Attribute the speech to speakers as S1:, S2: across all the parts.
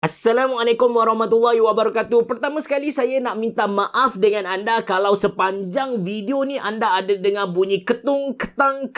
S1: Assalamualaikum warahmatullahi wabarakatuh. Pertama sekali saya nak minta maaf dengan anda kalau sepanjang video ni anda ada dengar bunyi ketung ketang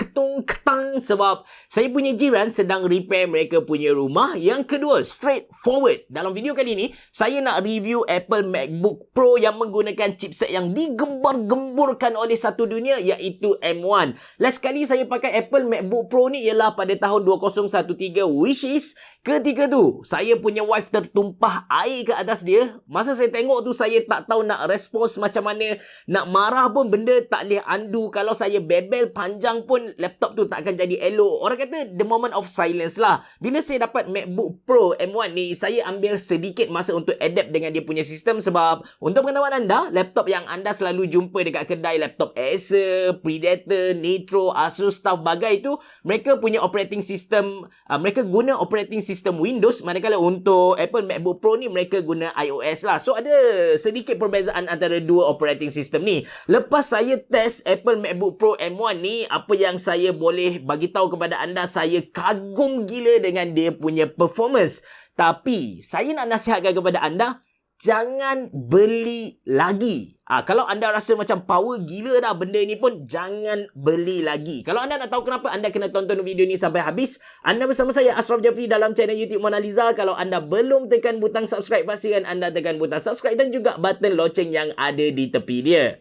S1: sebab saya punya jiran sedang repair mereka punya rumah. Yang kedua, straightforward. Dalam video kali ni saya nak review Apple MacBook Pro yang menggunakan chipset yang digembar-gemburkan oleh satu dunia iaitu M1. Last kali saya pakai Apple MacBook Pro ni ialah pada tahun 2013, which is ketika tu saya punya wife tertumpah air ke atas dia. Masa saya tengok tu saya tak tahu nak respons macam mana. Nak marah pun benda tak boleh undo. Kalau saya bebel panjang pun laptop tu tak akan jadi elok. Orang kata the moment of silence lah. Bila saya dapat MacBook Pro M1 ni, saya ambil sedikit masa untuk adapt dengan dia punya sistem. Sebab untuk pengetahuan anda, laptop yang anda selalu jumpa dekat kedai laptop Acer, Predator, Nitro, Asus, stuff bagai tu, mereka punya operating system, mereka guna operating system Windows, manakala untuk Apple MacBook Pro ni mereka guna iOS lah. So ada sedikit perbezaan antara dua operating system ni. Lepas saya test Apple MacBook Pro M1 ni, apa yang saya boleh bagi tahu kepada anda, saya kagum gila dengan dia punya performance. Tapi saya nak nasihatkan kepada anda, jangan beli lagi. Kalau anda rasa macam power gila dah benda ni pun, jangan beli lagi. Kalau anda nak tahu kenapa, anda kena tonton video ni sampai habis. Anda bersama saya, Ashraf Jafri, dalam channel YouTube Mona Lisa. Kalau anda belum tekan butang subscribe, pastikan anda tekan butang subscribe dan juga button loceng yang ada di tepi dia.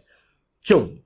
S1: Jom!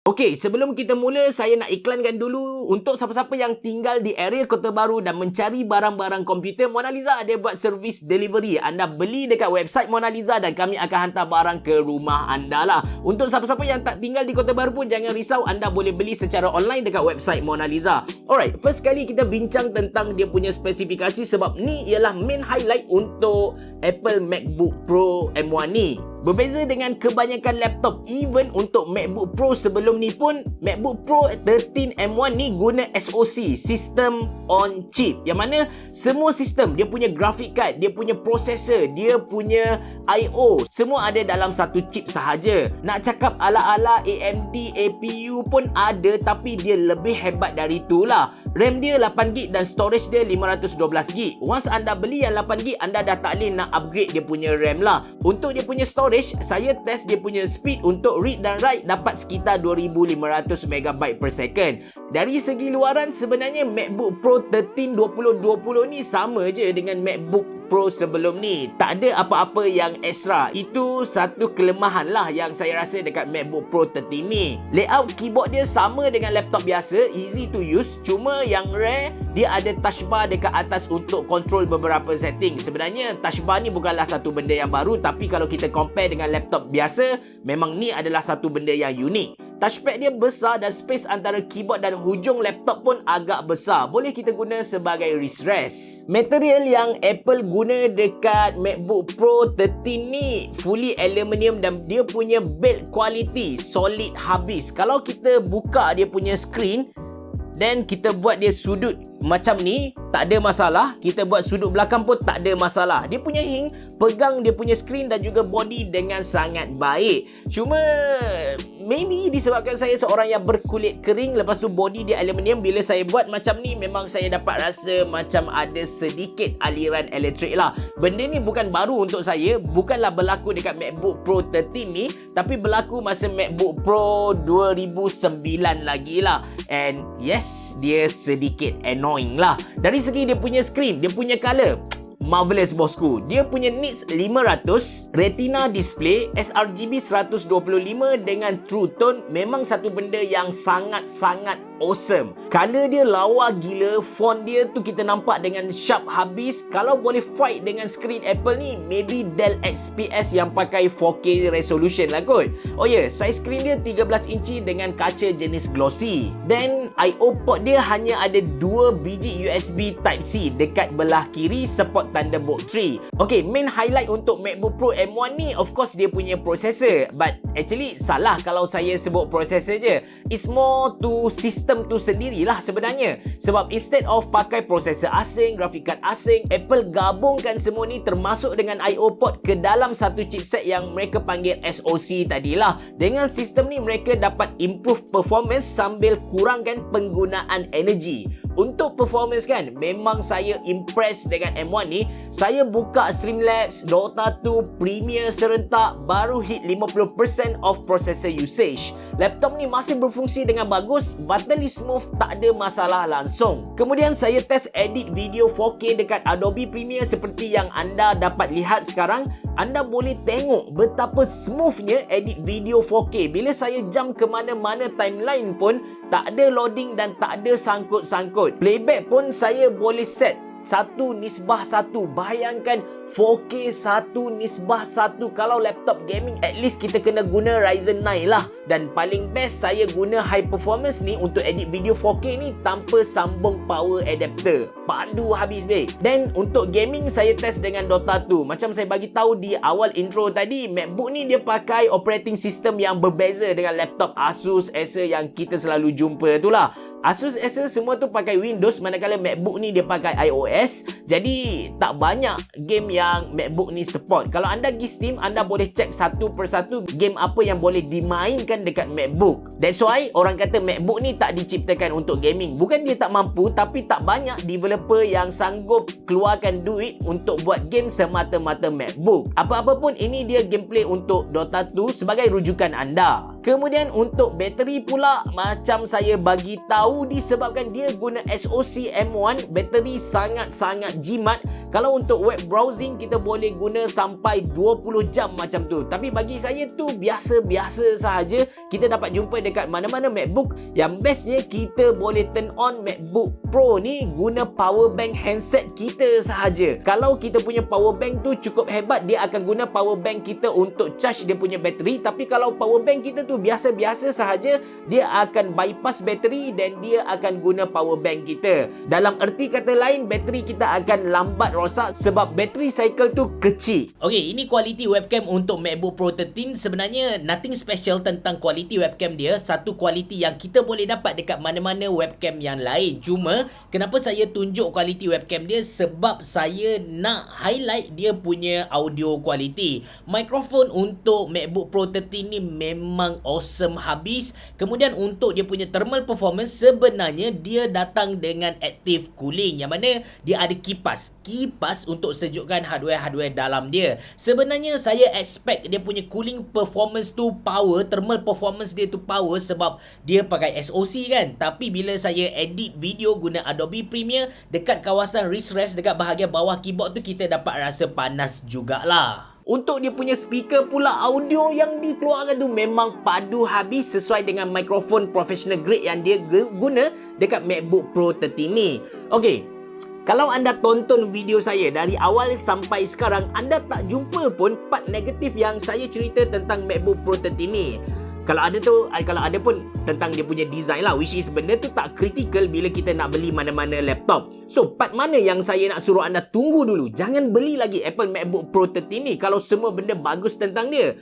S1: Okey, sebelum kita mula, saya nak iklankan dulu untuk siapa-siapa yang tinggal di area Kota Baru dan mencari barang-barang komputer. Mona Lisa ada buat servis delivery. Anda beli dekat website Mona Lisa dan kami akan hantar barang ke rumah anda lah. Untuk siapa-siapa yang tak tinggal di Kota Baru pun, jangan risau, anda boleh beli secara online dekat website Mona Lisa. Alright, first kali kita bincang tentang dia punya spesifikasi sebab ni ialah main highlight untuk Apple MacBook Pro M1 ni. Berbeza dengan kebanyakan laptop, even untuk MacBook Pro sebelum ni pun, MacBook Pro 13 M1 ni guna SoC, System on Chip, yang mana semua sistem, dia punya graphic card, dia punya processor, dia punya I/O, semua ada dalam satu chip sahaja. Nak cakap ala-ala AMD APU pun ada, tapi dia lebih hebat dari itulah. RAM dia 8GB dan storage dia 512GB. Once anda beli yang 8GB, anda dah tak boleh nak upgrade dia punya RAM lah. Untuk dia punya storage, saya test dia punya speed untuk read dan write dapat sekitar 2500 MB per second. Dari segi luaran, sebenarnya MacBook Pro 13 2020 ni sama je dengan MacBook Pro sebelum ni. Tak ada apa-apa yang extra. Itu satu kelemahan lah yang saya rasa dekat MacBook Pro 13 ni. Layout keyboard dia sama dengan laptop biasa, easy to use. Cuma yang rare, dia ada touch bar dekat atas untuk control beberapa setting. Sebenarnya touch bar ni bukanlah satu benda yang baru, tapi kalau kita compare dengan laptop biasa, memang ni adalah satu benda yang unik. Touchpad dia besar dan space antara keyboard dan hujung laptop pun agak besar. Boleh kita guna sebagai wrist rest. Material yang Apple guna dekat MacBook Pro 13 ni fully aluminium dan dia punya build quality solid habis. Kalau kita buka dia punya screen dan kita buat dia sudut macam ni, tak ada masalah. Kita buat sudut belakang pun tak ada masalah. Dia punya ink pegang dia punya screen dan juga body dengan sangat baik. Cuma maybe disebabkan saya seorang yang berkulit kering, lepas tu body dia aluminium, bila saya buat macam ni memang saya dapat rasa macam ada sedikit aliran elektrik lah. Benda ni bukan baru untuk saya, bukanlah berlaku dekat MacBook Pro 13 ni, tapi berlaku masa MacBook Pro 2009 lagi lah. And yes, dia sedikit annoying lah. Dari segi dia punya screen, dia punya color, marvelous bosku. Dia punya nits 500, retina display, sRGB 125 dengan True Tone, memang satu benda yang sangat-sangat awesome. Color dia lawa gila, font dia tu kita nampak dengan sharp habis. Kalau boleh fight dengan screen Apple ni, maybe Dell XPS yang pakai 4K resolution lah kot. Oh ya, size screen dia 13 inci dengan kaca jenis glossy. Dan I/O port dia hanya ada 2 biji USB Type-C dekat belah kiri, support Thunderbolt 3. Okay, main highlight untuk MacBook Pro M1 ni of course dia punya processor, but actually salah kalau saya sebut processor je. It's more to sistem tu sendirilah sebenarnya. Sebab instead of pakai processor asing, graphic card asing, Apple gabungkan semua ni termasuk dengan I/O port ke dalam satu chipset yang mereka panggil SoC tadilah. Dengan sistem ni mereka dapat improve performance sambil kurangkan penggunaan energi. Untuk performance kan, memang saya impress dengan M1 ni. Saya buka Streamlabs, Dota 2, Premiere serentak, baru hit 50% of processor usage. Laptop ni masih berfungsi dengan bagus, butterly smooth, tak ada masalah langsung. Kemudian saya test edit video 4K dekat Adobe Premiere seperti yang anda dapat lihat sekarang. Anda boleh tengok betapa smoothnya edit video 4K. Bila saya jump ke mana-mana timeline pun, tak ada loading dan tak ada sangkut-sangkut. Playback pun saya boleh set 1:1. Bayangkan 4K 1:1. Kalau laptop gaming, at least kita kena guna Ryzen 9 lah. Dan paling best, saya guna high performance ni untuk edit video 4K ni tanpa sambung power adapter. Padu habis babe. Dan untuk gaming, saya test dengan Dota 2. Macam saya bagi tahu di awal intro tadi, MacBook ni dia pakai operating system yang berbeza dengan laptop Asus, Acer yang kita selalu jumpa tu lah. Asus, Acer semua tu pakai Windows, manakala MacBook ni dia pakai iOS. Jadi tak banyak game yang MacBook ni support. Kalau anda pergi Steam, anda boleh check satu persatu game apa yang boleh dimainkan dekat MacBook. That's why orang kata MacBook ni tak diciptakan untuk gaming. Bukan dia tak mampu, tapi tak banyak developer yang sanggup keluarkan duit untuk buat game semata-mata MacBook. Apa-apa pun, ini dia gameplay untuk Dota 2 sebagai rujukan anda. Kemudian untuk bateri pula, macam saya bagi tahu, disebabkan dia guna SoC M1, bateri sangat-sangat jimat. Kalau untuk web browsing, kita boleh guna sampai 20 jam macam tu. Tapi bagi saya tu biasa-biasa sahaja. Kita dapat jumpa dekat mana-mana MacBook. Yang bestnya, kita boleh turn on MacBook Pro ni guna power bank handset kita sahaja. Kalau kita punya power bank tu cukup hebat, dia akan guna power bank kita untuk charge dia punya bateri. Tapi kalau power bank kita tu biasa-biasa sahaja, dia akan bypass bateri dan dia akan guna power bank kita. Dalam erti kata lain, bateri kita akan lambat rosak sebab bateri cycle tu kecil. Okay, ini kualiti webcam untuk MacBook Pro 13. Sebenarnya nothing special tentang kualiti webcam dia. Satu kualiti yang kita boleh dapat dekat mana-mana webcam yang lain. Cuma kenapa saya tunjuk kualiti webcam dia? Sebab saya nak highlight dia punya audio quality. Mikrofon untuk MacBook Pro 13 ni memang awesome habis. Kemudian untuk dia punya thermal performance, sebenarnya dia datang dengan active cooling, yang mana dia ada kipas untuk sejukkan hardware-hardware dalam dia. Sebenarnya saya expect dia punya cooling performance tu power, thermal performance dia tu power sebab dia pakai SoC kan. Tapi bila saya edit video guna Adobe Premiere, dekat kawasan wrist rest dekat bahagian bawah keyboard tu, kita dapat rasa panas jugalah. Untuk dia punya speaker pula, audio yang dikeluarkan tu memang padu habis sesuai dengan mikrofon professional grade yang dia guna dekat MacBook Pro 13 ni. Okay, kalau anda tonton video saya dari awal sampai sekarang, anda tak jumpa pun part negatif yang saya cerita tentang MacBook Pro 13 ni. Kalau ada pun tentang dia punya design lah, which is benda tu tak critical bila kita nak beli mana-mana laptop. So, part mana yang saya nak suruh anda tunggu dulu? Jangan beli lagi Apple MacBook Pro 13 ni kalau semua benda bagus tentang dia.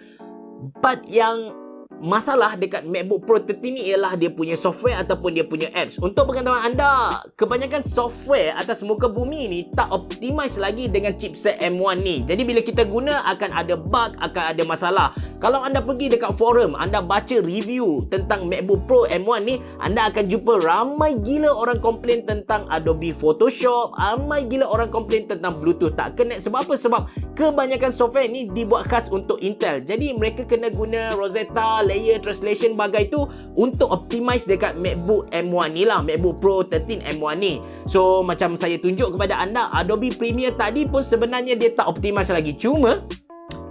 S1: Part yang masalah dekat MacBook Pro 13 ni ialah dia punya software ataupun dia punya apps. Untuk pengetahuan anda, kebanyakan software atas muka bumi ni tak optimize lagi dengan chipset M1 ni. Jadi bila kita guna, akan ada bug, akan ada masalah. Kalau anda pergi dekat forum, anda baca review tentang MacBook Pro M1 ni, anda akan jumpa ramai gila orang komplain tentang Adobe Photoshop, ramai gila orang komplain tentang Bluetooth tak connect. Sebab apa? Sebab kebanyakan software ni dibuat khas untuk Intel. Jadi mereka kena guna Rosetta, layer translation bagai tu untuk optimize dekat MacBook M1 ni lah, MacBook Pro 13 M1 ni. So macam saya tunjuk kepada anda, Adobe Premiere tadi pun sebenarnya dia tak optimize lagi. Cuma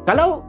S1: kalau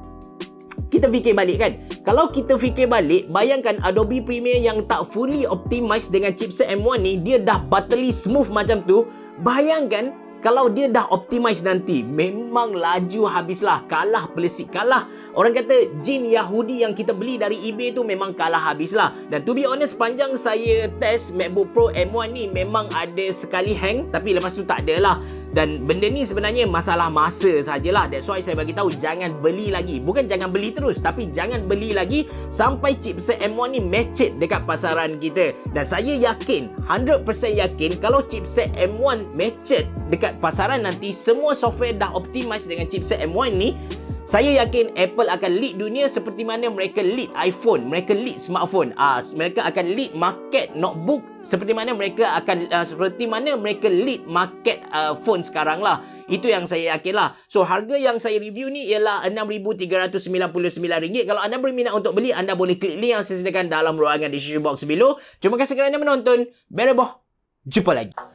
S1: kita fikir balik kan, kalau kita fikir balik, bayangkan Adobe Premiere yang tak fully optimize dengan chipset M1 ni, dia dah butterly smooth macam tu. Bayangkan kalau dia dah optimize nanti, memang laju habislah. Kalah pelesik, kalah. Orang kata jin Yahudi yang kita beli dari eBay tu memang kalah habislah. Dan to be honest, panjang saya test MacBook Pro M1 ni memang ada sekali hang, tapi lepas tu tak ada lah. Dan benda ni sebenarnya masalah masa sajalah. That's why saya bagi tahu jangan beli lagi. Bukan jangan beli terus, tapi jangan beli lagi sampai chipset M1 ni matched dekat pasaran kita. Dan saya yakin, 100% yakin kalau chipset M1 matched dekat pasaran nanti, semua software dah optimize dengan chipset M1 ni, saya yakin Apple akan lead dunia seperti mana mereka lead iPhone, mereka lead smartphone. Mereka akan lead market notebook seperti mana mereka akan lead market phone sekarang lah. Itu yang saya yakin lah. So harga yang saya review ni ialah RM6,399. Kalau anda berminat untuk beli, anda boleh klik link yang saya sediakan dalam ruangan description box below. Terima kasih kerana menonton. Bereboh. Jumpa lagi.